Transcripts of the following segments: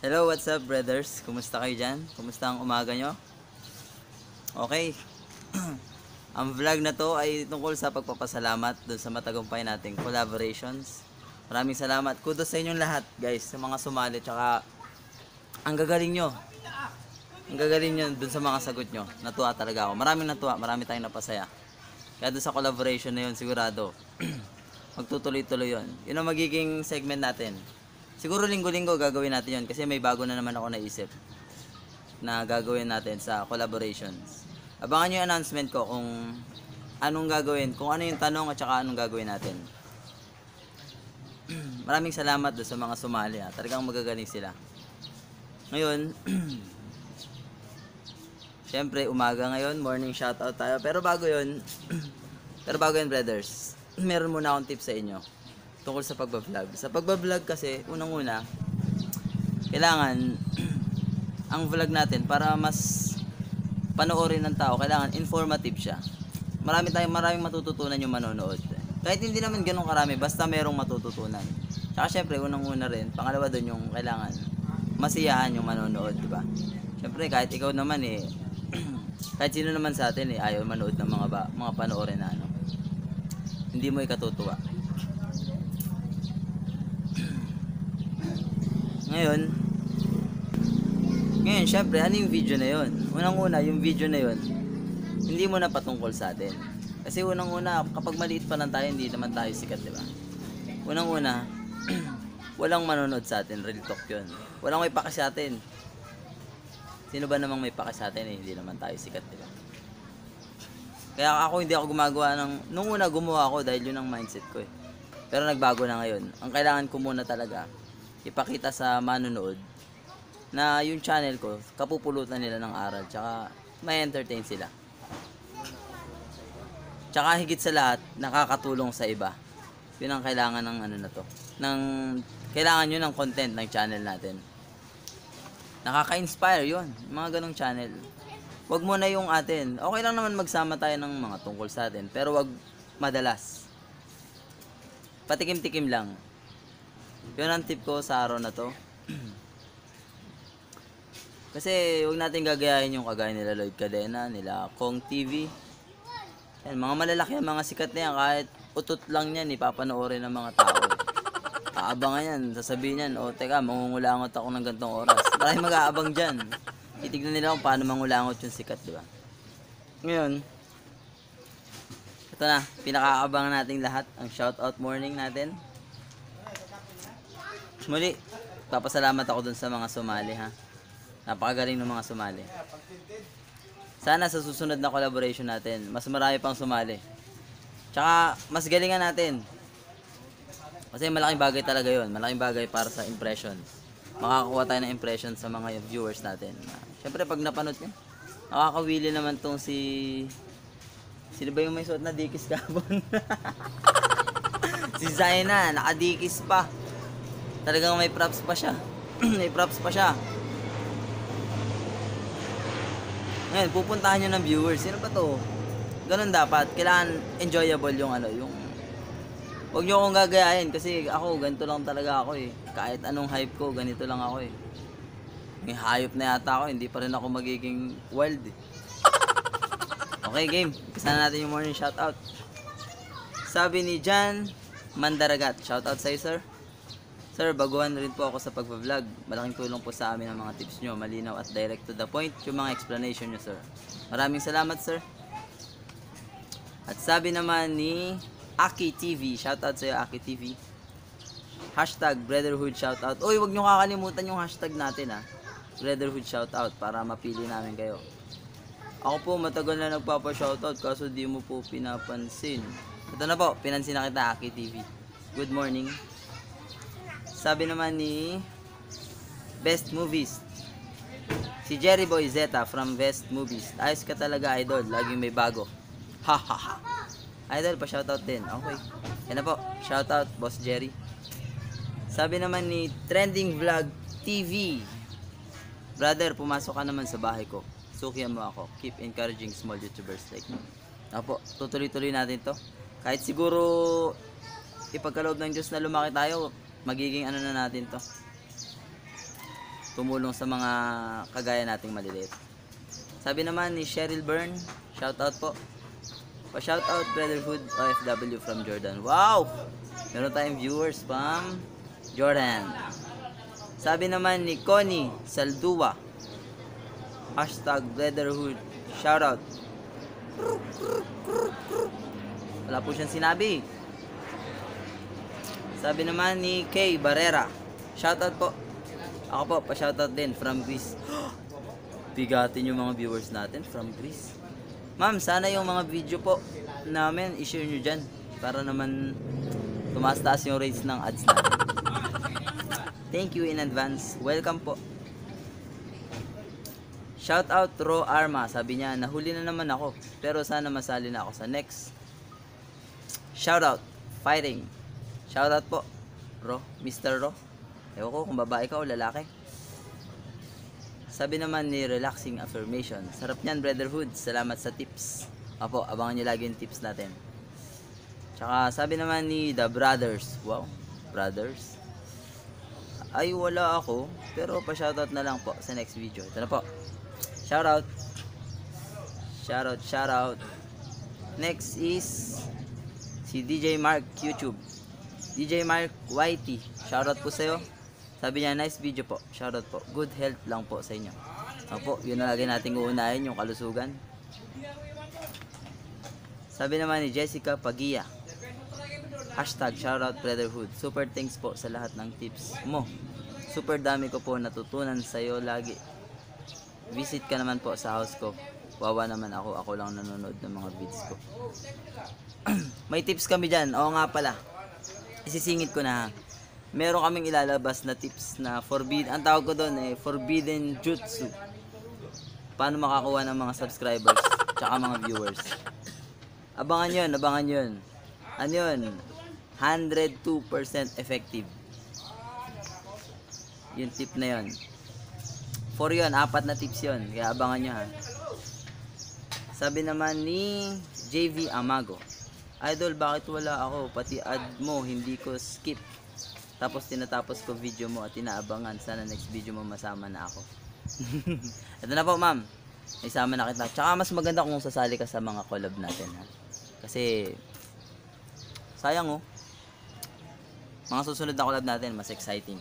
Hello, what's up brothers? Kumusta kayo dyan? Kumusta ang umaga nyo? Okay. Ang vlog na to ay tungkol sa pagpapasalamat doon sa matagumpay nating collaborations. Maraming salamat. Kudos sa inyong lahat guys, sa mga sumali. Tsaka ang gagaling nyo. Ang gagaling nyo doon sa mga sagot nyo. Natuwa talaga ako. Maraming natuwa. Marami tayong napasaya. Kaya doon sa collaboration na yun, sigurado magtutuloy-tuloy yun. Yun ang magiging segment natin. Siguro linggo-linggo gagawin natin yon kasi may bago na naman ako naisip na gagawin natin sa collaborations. Abangan nyo yung announcement ko kung anong gagawin, kung ano yung tanong at saka anong gagawin natin. Maraming salamat doon sa mga sumali. Talagang magagaling sila. Ngayon, syempre umaga ngayon, morning shoutout tayo. Pero bago yun brothers, meron muna akong tip sa inyo tungkol sa pagbablog. Sa pagbablog kasi, unang-una, kailangan ang vlog natin para mas panoorin ng tao, kailangan informative siya. Maraming matututunan yung manonood. Kahit hindi naman ganun karami, basta merong matututunan. Tsaka syempre, unang-una rin, pangalawa doon yung kailangan masiyahan yung manonood, di ba? Syempre, kahit ikaw naman kahit sino naman sa atin ayaw manood ng mga panoorin na hindi mo ikatutuwa. Ngayon, syempre, ano yung video na yun? Unang-una, yung video na yun, hindi mo na patungkol sa atin. Kasi unang-una, kapag maliit pa lang tayo, hindi naman tayo sikat, di ba? Unang-una, walang manonood sa atin, real talk yun. Walang may paka sa atin. Sino ba namang may paka sa atin hindi naman tayo sikat, di ba? Kaya ako hindi ako gumagawa nung una gumawa ako dahil yun ang mindset ko Pero nagbago na ngayon. Ang kailangan ko muna talaga, ipakita sa manonood na yung channel ko, kapupulutan nila ng aral, tsaka may entertain sila. Tsaka higit sa lahat, nakakatulong sa iba. Yun ang kailangan ng kailangan yun ng content ng channel natin. Nakaka-inspire yun, mga ganong channel. Wag mo na yung atin. Okay lang naman magsama tayo ng mga tungkol sa atin, pero wag madalas. Patikim-tikim lang. Yun ang tip ko sa araw na to. Kasi huwag natin gagayahin yung kagaya nila Lloyd Cadena, nila Kong TV. Yan, mga malalaki yan, mga sikat na yan. Kahit utot lang yan, ipapanoorin ng mga tao. Aabangan yan, sasabihin yan, teka, mangungulangot ako ng gantong oras. Maraming mag-aabang dyan. Titignan nila kung paano mangulangot yung sikat, di ba? Ngayon, ito na, pinakaabangan nating lahat, ang shoutout morning natin. Muli, papasalamat ako dun sa mga sumali Napakagaling ng mga sumali. Sana sa susunod na collaboration natin, mas marami pang sumali. Tsaka, mas galingan natin. Kasi malaking bagay talaga yon, malaking bagay para sa impressions. Makakakuha tayo ng impressions sa mga viewers natin. Siyempre, pag napanood nyo, nakakawili naman tong sino ba yung may suot na dikis kabon? Si Zaina, nakadikis pa. Talagang may props pa siya. May props pa siya. Ngayon, pupuntahan nyo ng viewers. Sino ba to? Ganun dapat. Kailangan enjoyable yung Huwag nyo akong gagayahin kasi ako, ganito lang talaga ako Kahit anong hype ko, ganito lang ako May hayop na yata ako, hindi pa rin ako magiging wild Okay, game. Umpisa na natin yung morning shoutout. Sabi ni Jan Mandaragat. Shoutout sa'yo, sir. Sir, baguhan rin po ako sa pagbablog. Malaking tulong po sa amin ang mga tips nyo. Malinaw at direct to the point yung mga explanation nyo, sir. Maraming salamat, sir. At sabi naman ni Aki TV. Shoutout sa'yo, Aki TV. Hashtag Brotherhood Shoutout. Uy, wag nyo kakalimutan yung hashtag natin, Brotherhood Shoutout para mapili namin kayo. Ako po, matagal na nagpapa-shoutout kaso di mo po pinapansin. Ito na po, pinansin na kita, Aki TV. Good morning. Sabi naman ni Best Movies, si Jerry Boy Zeta from Best Movies. Ayos ka talaga, idol. Laging may bago. Ha ha ha. Idol, pa-shoutout din. Okay. Yan na po. Shoutout, Boss Jerry. Sabi naman ni Trending Vlog TV, brother, pumasok ka naman sa bahay ko. Sukihan mo ako. Keep encouraging small YouTubers like me. Ako po, tutuloy-tuloy natin to. Kahit siguro ipagkaloob ng Diyos na lumaki tayo, magiging na natin to. tumulong sa mga kagaya nating maliliit. Sabi naman ni Cheryl Byrne, shoutout po. Pa-shoutout Brotherhood OFW from Jordan. Wow! Meron tayong viewers from Jordan. Sabi naman ni Connie Saldua, hashtag Brotherhood, shoutout. Wala po siyang sinabi. Sabi naman ni Kay Barrera, shoutout po. Ako po, pa-shoutout din from Greece. Bigatin yung mga viewers natin from Greece. Ma'am, sana yung mga video po namin, i-share nyo dyan. Para naman tumaas-taas yung rates ng ads natin. Thank you in advance. Welcome po. Shoutout Ro Arma. Sabi niya, nahuli na naman ako. Pero sana masali na ako sa next. Shoutout Fighting. Shoutout po Ro, Mr. Ro. Ewan ko kung babae ka o lalaki. Sabi naman ni Relaxing Affirmation, sarap niyan Brotherhood, salamat sa tips. Apo, abangan niyo lagi yung tips natin. Tsaka sabi naman ni The Brothers, wow, Brothers. Ay wala ako, pero pa-shoutout na lang po sa next video. Ito na po. Shoutout. Shoutout. Next is si DJ Mark YouTube. DJ Mark YT, shoutout po sa'yo. Sabi niya, nice video po. Shoutout po. Good health lang po sa inyo. Opo, yun na lagi nating uunahin, yung kalusugan. Sabi naman ni Jessica Pagia, hashtag shoutout Brotherhood. Super thanks po sa lahat ng tips mo. Super dami ko po natutunan sa'yo lagi. Visit ka naman po sa house ko. Wawa naman ako. Ako lang nanonood ng mga vids ko. May tips kami dyan. Oo nga pala. Isisingit ko na. Meron kaming ilalabas na tips na forbidden, ang tawag ko doon forbidden jutsu. Paano makakuha ng mga subscribers tsaka mga viewers. Abangan yun. Ano yun? 102% effective. Yung tip na yun. 4 yun, 4 na tips yun. Kaya abangan nyo ha. Sabi naman ni JV Amago, Idol, bakit wala ako? Pati ad mo, hindi ko skip. Tapos tinatapos ko video mo at inaabangan. Sana next video mo masama na ako. Ito na po ma'am. Isama na kita. Tsaka mas maganda kung sasali ka sa mga collab natin ha. Kasi sayang oh. Mga susunod na collab natin mas exciting.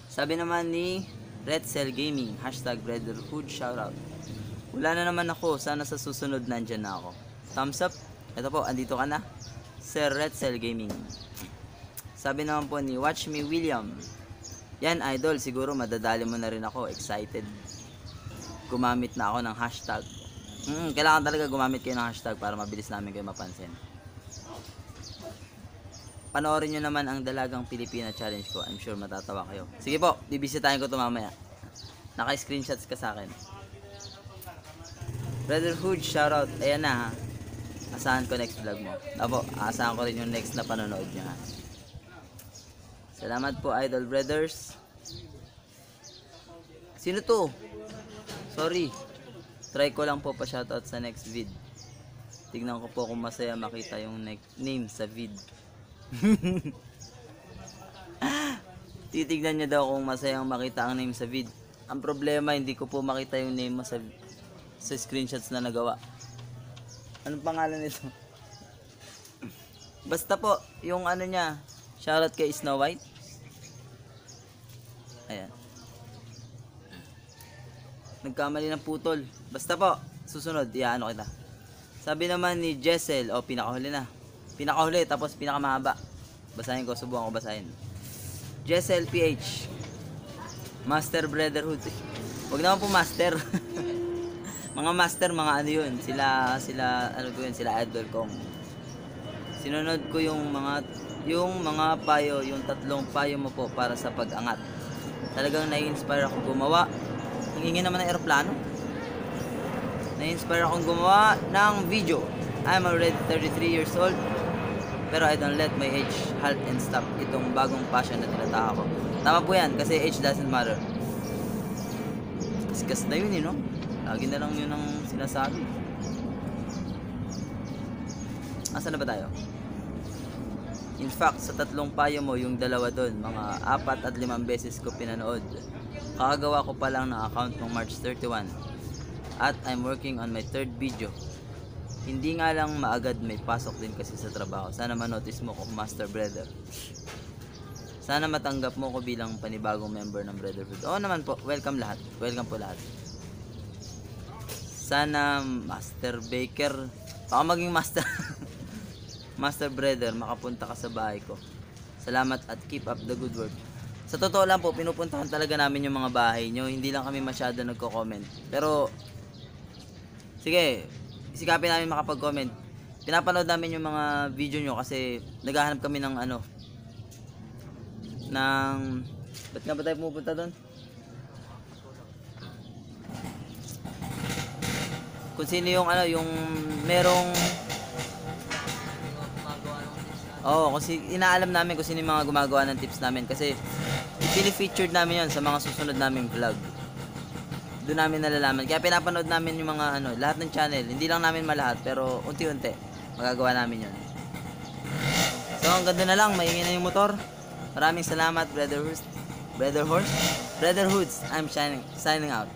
Sabi naman ni Red Cell Gaming, hashtag Brotherhood shoutout. Wala na naman ako. Sana sa susunod nandyan na ako. Thumbs up. Ito po, andito ka na. Sir Red Cell Gaming. Sabi naman po ni Watch Me William, yan idol, siguro madadali mo na rin ako. Excited. Gumamit na ako ng hashtag. Kailangan talaga gumamit kayo ng hashtag para mabilis namin kayo mapansin. Panoorin nyo naman ang Dalagang Pilipina Challenge ko. I'm sure matatawa kayo. Sige po, bibisitahin ko ito mamaya. Naka-screenshots ka sa akin. Brotherhood, shoutout. Ayan na ha. Asahan ko next vlog mo. Apo, asahan ko rin yung next na panonood nyo ha. Salamat po Idol Brothers. Sino to? Sorry. Try ko lang po pa shoutout sa next vid. Tignan ko po kung masaya makita yung name sa vid. Titignan nyo daw kung masayang makita ang name sa vid. Ang problema, hindi ko po makita yung name mo sa screenshots na nagawa. Anong pangalan nito? Basta po, yung ano niya, shoutout kay Snow White. Ayan. Nagkamali ng putol. Basta po, susunod, iaano kita. Sabi naman ni Jessel, pinakahuli na. Pinakahuli, tapos pinakamahaba. Basahin ko, subukan ko basahin. Jessel PH. Master Brotherhood. Huwag naman po master. Mga master, mga ano yun. Sila, ano ko yun, sila idol kong. Sinunod ko yung mga payo, yung 3 payo mo po para sa pag-angat. Talagang nai-inspire ako gumawa. Hingin naman ng aeroplano. Na-inspire akong gumawa ng video. I'm already 33 years old. Pero I don't let my age halt and stop itong bagong passion na tinataka ko. Tama po yan, kasi age doesn't matter. Kaskas na yun no? Lagi na lang yun ang sinasabi. Asa na ba tayo? In fact, sa tatlong payo mo, yung dalawa doon, mga 4 at 5 beses ko pinanood. Kakagawa ko pa lang ng account ng March 31. At I'm working on my third video. Hindi nga lang maagad, may pasok din kasi sa trabaho. Sana manotice mo ko, Master Brother. Sana matanggap mo ko bilang panibagong member ng Brotherhood. Oo naman po, welcome lahat. Welcome po lahat. Sana Master Baker, baka maging Master Master Brother, makapunta ka sa bahay ko. Salamat at keep up the good work. Sa totoo lang po, pinupuntahan talaga namin yung mga bahay nyo. Hindi lang kami masyado nagko-comment. Pero, sige, isikapin namin makapag-comment. Pinapanood namin yung mga video nyo kasi naghahanap kami ng ba't nga ba tayo pumupunta doon? Kung sino yung yung merong kasi inaalam namin kung sino yung mga gumagawa ng tips namin kasi i-featured namin yon sa mga susunod naming vlog. Doon namin nalalaman. Kaya pinapanood namin yung mga lahat ng channel. Hindi lang namin malahat pero unti-unti magagawa namin yon. So hanggang doon na lang, maingay na yung motor. Maraming salamat, Brotherhoods. I'm signing out.